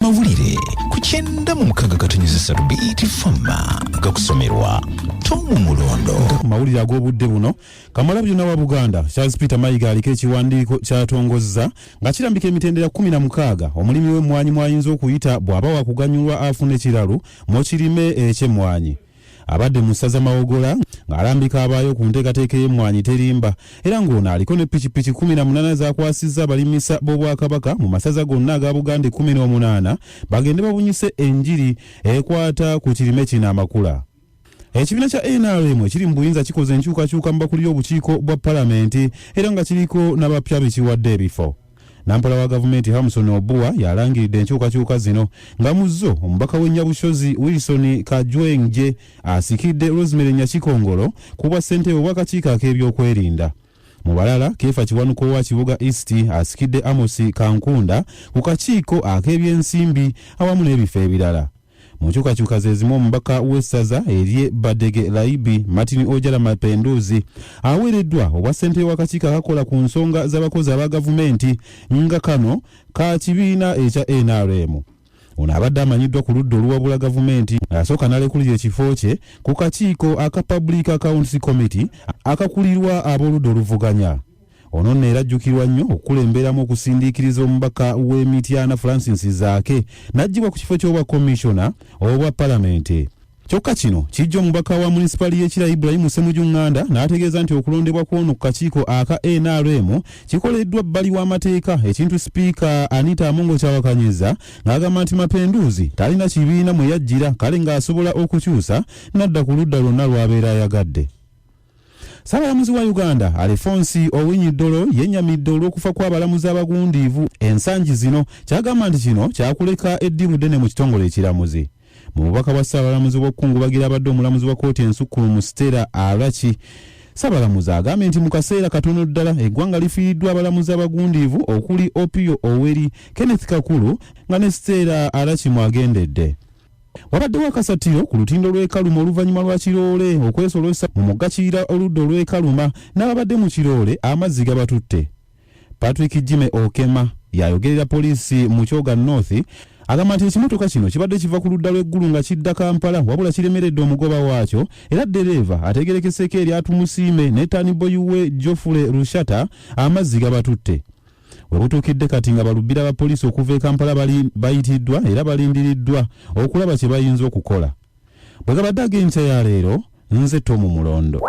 AMAWULIRE ku 96.3 BT Fama gakusomerwa Tomu Mulondo. Mawulire ag'obudde buno Kamalabyonna wa Buganda Charles Peter Mayiga aliko ekiwandiiko kyatongozza nga kirambika emitendera 16 omulimi w'emmwanyi mwayinza okuyita bw'aba wakuganyulwa afune ekiralu mu kirime eky'emmwanyi. Abadde mu ssaza Mawogola ng'alambika abaayo ku nteekateeka y'emmwanyi terimba era ng'ono aliko ne pikipiki 18 zaakwasizza abalimisa b'Obwakabaka mu masaza gonna aga Buganda 18 bagende babunyise enjiri ekwata ku kirime kino amakula. Ekibiina kya NRM ekiri mu buyinza kikoze enkyukakyuka mu bakulu y'obukiiko bwa Palamenti era nga kiriko n'abapya bekiwadde ebifo. Nampala wa gavumenti Hamson Obua yalangiridde enkyukakyuka zino nga muzzo omubaka w'ennyabushozi Wilson Kajwenje asikidde Rosemary Nyakikongolo kuba ssentebe w'akakiiko ak'ebyokwerinda. Mu balala Kefa Kiwanuko wa Kibuga East asikidde Amos Kankunda ku kakiiko ak'ebyensimbi awamu n'ebifo ebirala. Mu nkyukakyuka ze zimu omubaka w'essaza erye Badege Laibi Martin Ojala Mapenduzi aweereddwa obwa ssentebe w'akakiiko akakola ku nsonga z'abakozi aba gavumenti nga kano ka kibiina ekya NRM. Ono abadde amanyiddwa ku ludda oluwabula gavumenti asooka n'alekulira ekifo kye ku kakiiko aka Public Accounts Committee akakulirwa ab'oludda oluvuganya. Ono neera ajjukirwa nnyo okukulemberamu okusindiikiriza omubaka w'Emityana Francis Zaake n'aggyibwa ku kifo ky'obwa komishona obwa Palamenti. Kyokka kino kijja omubaka wa munisipali y'Ekira Ibrahim Ssemujunganda n'ategeeza nti okulondebwa kw'ono ku kakiiko aka NRM kikoleddwa bbali w'amateeka ekintu sipiika Anita Amongo kyawakanyizza ng'agamba nti Mapenduzi talina kibiina mwe yajjira kale ng'asobola okukyusa n'adda ku ludda lwonna lw'abeera ayagadde. Ssaabalamuzi wa Uganda Alfonsi Owinyi-Dollo yennyamidde olw'okufa kw'abalamuzi abagundiivu ensangi zino kyagamba nti kino kyakuleka eddibu ddene mu kitongole ekiramuzi. Mu bubaka bwa Ssaabalamuzi bw'okukungubagira abadde omulamuzi wa kkooti ensukkulumu Stella Arachi, Ssaabalamuzi agambye nti mu kaseera katono ddala eggwanga lifiiriddwa abalamuzi abagundiivu okuli Opio Oweri, Kenneth Kakulu nga ne Stella Arachi mwagendedde. Wabaddewo akasatiro ku lutindo lw'e Karuma oluvannyuma lwa Kiroole okwesoloosa mu mugga Kiyira oludda olw'e Karuma n'ababadde mu Kiroole amazzi gabatutte. Patrick Jime Okema yayogerera poliisi mu Kyoga North agamba nti ekimotoka kino kibadde kiva ku ludda lw'eggulu nga kidda Kampala wabula kiremeredde omugoba waakyo era ddereeva ategerekeseeko eri atumusiime ne taniboyi we Jofule Rushata amazzi gabatutte. We butuukidde kati nga balubbira ba poliisi okuva e Kampala bayitiddwa era balindiriddwa okulaba kye bayinza okukola. Bwe gabadde ag'enkya ya leero, nze Tomu Mulondo.